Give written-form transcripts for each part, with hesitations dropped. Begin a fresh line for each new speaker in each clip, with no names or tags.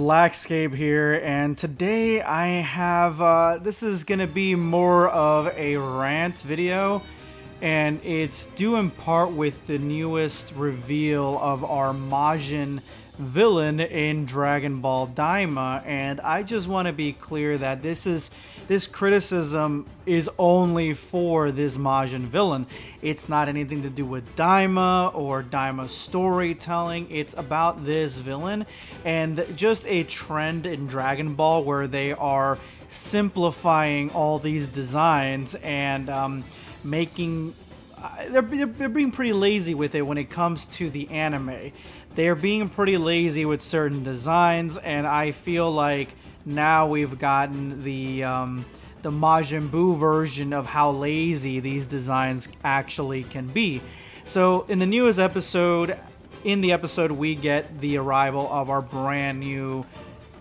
Blackscape here, and today I have this is gonna be more of a rant video, and it's due in part with the newest reveal of our Majin villain in Dragon Ball Daima. And I just want to be clear that this criticism is only for this Majin villain. It's not anything to do with Daima or Daima's storytelling. It's about this villain and just a trend in Dragon Ball where they are simplifying all these designs and making they're being pretty lazy with it when it comes to the anime. They're being pretty lazy with certain designs, and I feel like now we've gotten the Majin Buu version of how lazy these designs actually can be. So in the newest episode, we get the arrival of our brand new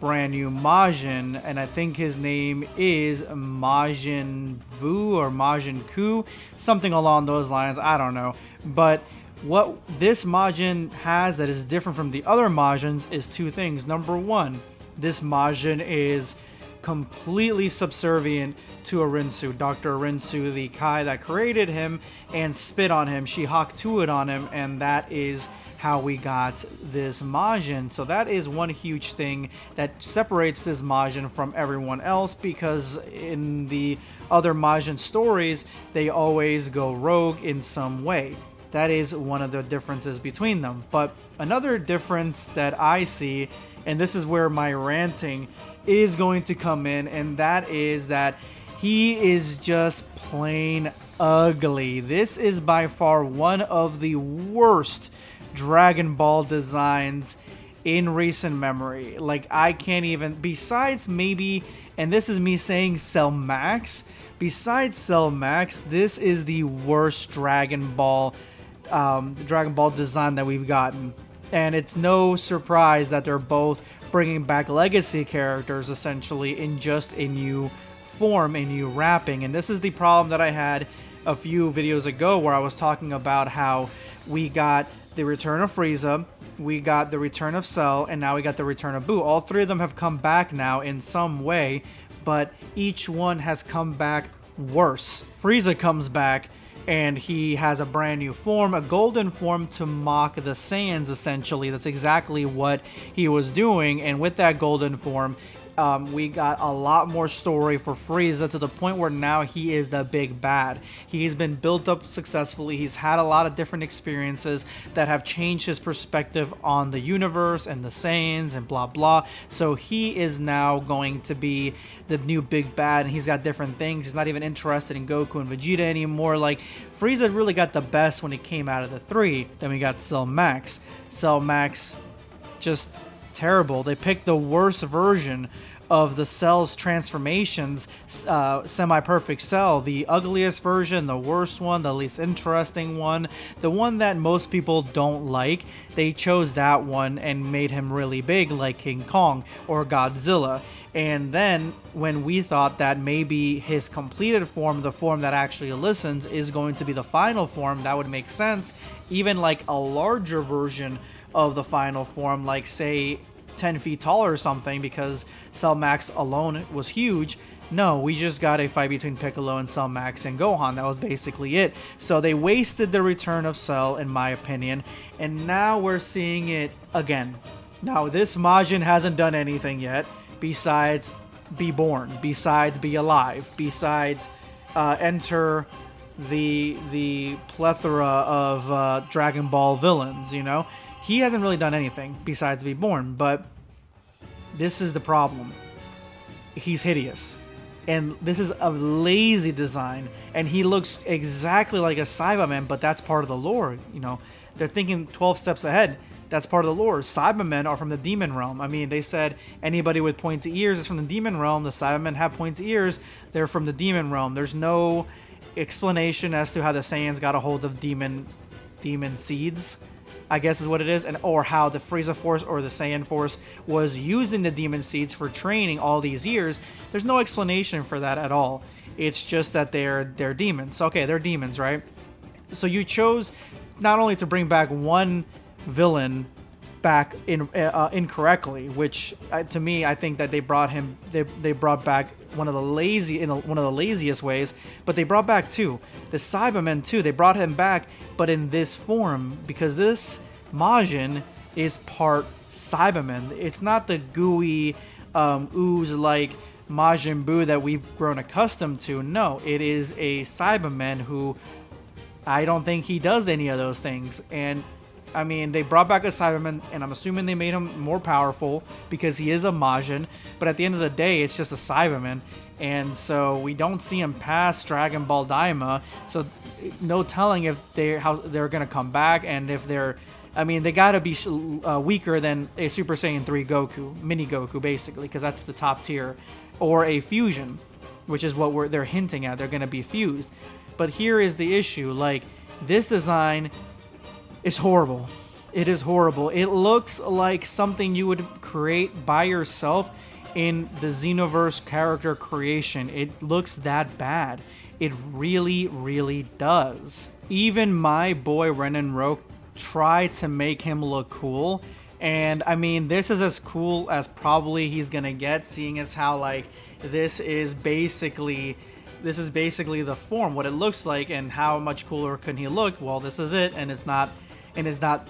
Majin, and I think his name is Majin Vu or Majin Ku, something along those lines. I don't know. But what this Majin has that is different from the other Majins is two things. Number one, this Majin is completely subservient to Arinsu. Dr. Arinsu, the Kai that created him and spit on him. She Hakutu'd on him, and that is how we got this Majin. So that is one huge thing that separates this Majin from everyone else, because in the other Majin stories, they always go rogue in some way. That is one of the differences between them. But another difference that I see, and this is where my ranting is going to come in, and that is that he is just plain ugly. This is by far one of the worst Dragon Ball designs in recent memory. Like, I can't even, besides maybe, and this is me saying Cell Max, besides Cell Max, this is the worst Dragon Ball design that we've gotten. And it's no surprise that they're both bringing back legacy characters essentially in just a new form, a new wrapping. And this is the problem that I had a few videos ago, where I was talking about how we got the return of Frieza, we got the return of Cell, and now we got the return of Buu. All three of them have come back now in some way, but each one has come back worse. Frieza comes back and he has a brand new form, a golden form, to mock the Saiyans essentially. That's exactly what he was doing, and with that golden form, we got a lot more story for Frieza, to the point where now he is the big bad. He's been built up successfully. He's had a lot of different experiences that have changed his perspective on the universe and the Saiyans and blah blah. So he is now going to be the new big bad, and he's got different things. He's not even interested in Goku and Vegeta anymore. Like, Frieza really got the best when he came out of the three. Then we got Cell Max. Cell Max, just terrible. They picked the worst version of the Cell's transformations, semi-perfect Cell, the ugliest version, the worst one, the least interesting one, the one that most people don't like. They chose that one and made him really big, like King Kong or Godzilla. And then when we thought that maybe his completed form, the form that actually listens, is going to be the final form, that would make sense. Even like a larger version of the final form, like say 10 feet taller or something, because Cell Max alone was huge. No, we just got a fight between Piccolo and Cell Max and Gohan. That was basically it. So they wasted the return of Cell, in my opinion, and now we're seeing it again. Now, this Majin hasn't done anything yet besides be born, besides be alive, besides enter the plethora of Dragon Ball villains, you know? He hasn't really done anything besides be born, but this is the problem. He's hideous. And this is a lazy design, and he looks exactly like a Cyberman, but that's part of the lore, you know? They're thinking 12 steps ahead. That's part of the lore. Cybermen are from the demon realm. I mean, they said anybody with pointy ears is from the demon realm. The Cybermen have pointy ears. They're from the demon realm. There's no explanation as to how the Saiyans got a hold of demon seeds, I guess is what it is, and or how the Frieza Force or the Saiyan Force was using the demon seeds for training all these years. There's no explanation for that at all. It's just that they're demons. Okay, they're demons, right? So you chose not only to bring back one villain back incorrectly, which to me, I think that they brought him, they brought back one of the one of the laziest ways, but they brought back two, the Cybermen too. They brought him back, but in this form, because this Majin is part Cyberman. It's not the gooey ooze like Majin Buu that we've grown accustomed to. No, it is a Cyberman who I don't think he does any of those things. And I mean, they brought back a Cyberman, and I'm assuming they made him more powerful because he is a Majin. But at the end of the day, it's just a Cyberman, and so we don't see him past Dragon Ball Daima. So no telling if how they're gonna come back, and if they're, I mean, they gotta be weaker than a Super Saiyan 3 Goku, Mini Goku, basically, because that's the top tier, or a fusion, which is what they're hinting at. They're gonna be fused. But here is the issue: like, this design is horrible. It is horrible. It looks like something you would create by yourself in the Xenoverse character creation. It looks that bad. It really, really does. Even my boy Renan Roke tried to make him look cool, and I mean, this is as cool as probably he's gonna get, seeing as how, like, this is basically the form, what it looks like, and how much cooler can he look? Well, this is it, and it's not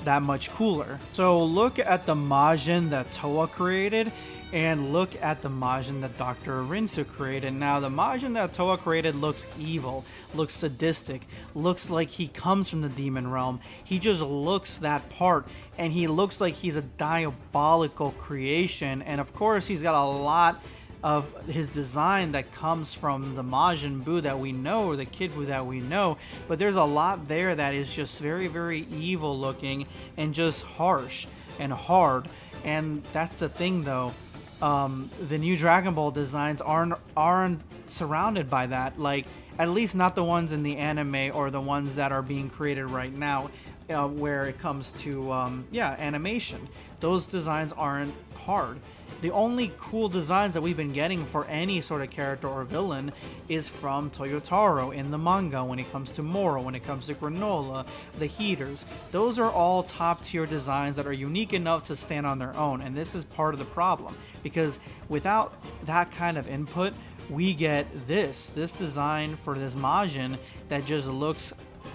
that much cooler. So look at the Majin that Toa created, and look at the Majin that Dr. Rinsu created. Now, the Majin that Toa created looks evil, looks sadistic, looks like he comes from the demon realm. He just looks that part, and he looks like he's a diabolical creation. And of course, he's got a lot of his design that comes from the Majin Buu that we know, or the Kid Buu that we know, but there's a lot there that is just very, very evil looking and just harsh and hard. And that's the thing, though. The new Dragon Ball designs aren't surrounded by that, like, at least not the ones in the anime or the ones that are being created right now, where it comes to animation. Those designs aren't hard. The only cool designs that we've been getting for any sort of character or villain is from Toyotaro in the manga, when it comes to Moro, when it comes to Granola, the Heaters. Those are all top tier designs that are unique enough to stand on their own, and this is part of the problem, because without that kind of input, we get this design for this Majin that just looks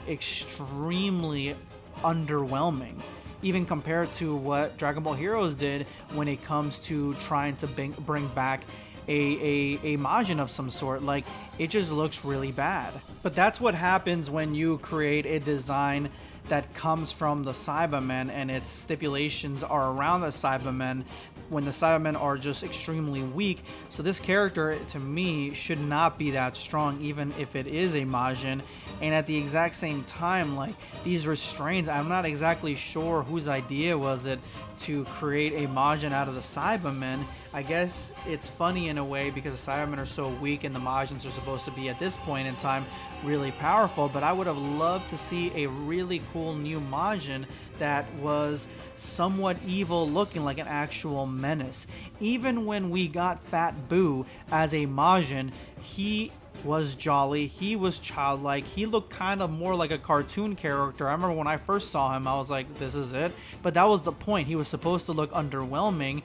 extremely underwhelming, even compared to what Dragon Ball Heroes did when it comes to trying to bring back a Majin of some sort. Like, it just looks really bad. But that's what happens when you create a design that comes from the Cybermen, and its stipulations are around the Cybermen, when the Cybermen are just extremely weak. So this character, to me, should not be that strong, even if it is a Majin. And at the exact same time, like, these restraints, I'm not exactly sure whose idea was it to create a Majin out of the Cybermen. I guess it's funny in a way, because the Cybermen are so weak and the Majins are supposed to be, at this point in time, really powerful. But I would have loved to see a really cool new Majin that was somewhat evil looking, like an actual menace. Even when we got Fat Buu as a Majin, he was jolly, he was childlike, he looked kind of more like a cartoon character. I remember when I first saw him, I was like, this is it. But that was the point. He was supposed to look underwhelming,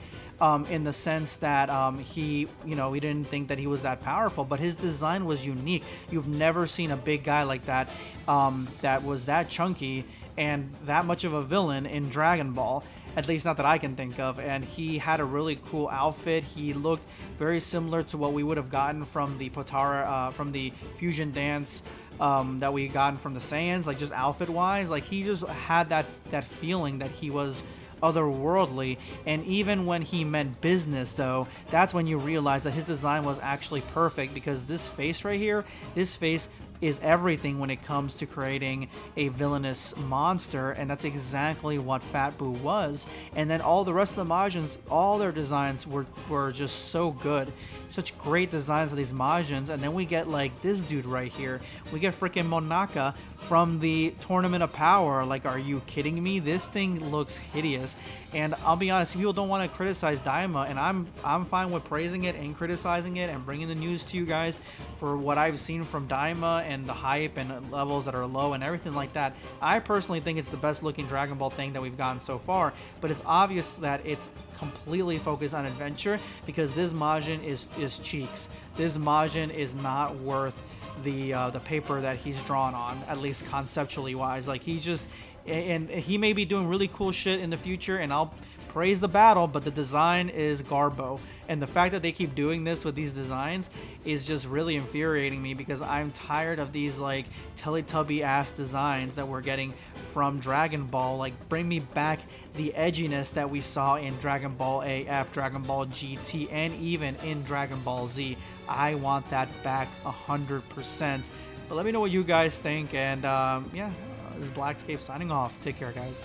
in the sense that we didn't think that he was that powerful, but his design was unique. You've never seen a big guy like that, that was that chunky and that much of a villain in Dragon Ball. At least not that I can think of. And he had a really cool outfit. He looked very similar to what we would have gotten from the Potara, from the fusion dance that we gotten from the Saiyans, like, just outfit wise. Like, he just had that feeling that he was otherworldly. And even when he meant business, though, that's when you realize that his design was actually perfect, because this face right here, this face is everything when it comes to creating a villainous monster, and that's exactly what Fat Buu was. And then all the rest of the Majins, all their designs were just so good. Such great designs for these Majins. And then we get, like, this dude right here. We get freaking Monaka from the Tournament of Power. Like, are you kidding me? This thing looks hideous. And I'll be honest, people don't want to criticize Daima, and I'm fine with praising it and criticizing it and bringing the news to you guys for what I've seen from Daima and the hype and levels that are low and everything like that, I personally think it's the best looking Dragon Ball thing that we've gotten so far. But it's obvious that it's completely focused on adventure, because this Majin is cheeks. This Majin is not worth the paper that he's drawn on, at least conceptually wise. Like, he may be doing really cool shit in the future, and I'll praise the battle, but the design is garbo. And the fact that they keep doing this with these designs is just really infuriating me, because I'm tired of these like Teletubby ass designs that we're getting from Dragon Ball. Like, bring me back the edginess that we saw in Dragon Ball AF, Dragon Ball GT, and even in Dragon Ball Z. I want that back 100%. But let me know what you guys think, and yeah, this is Blackscape signing off. Take care, guys.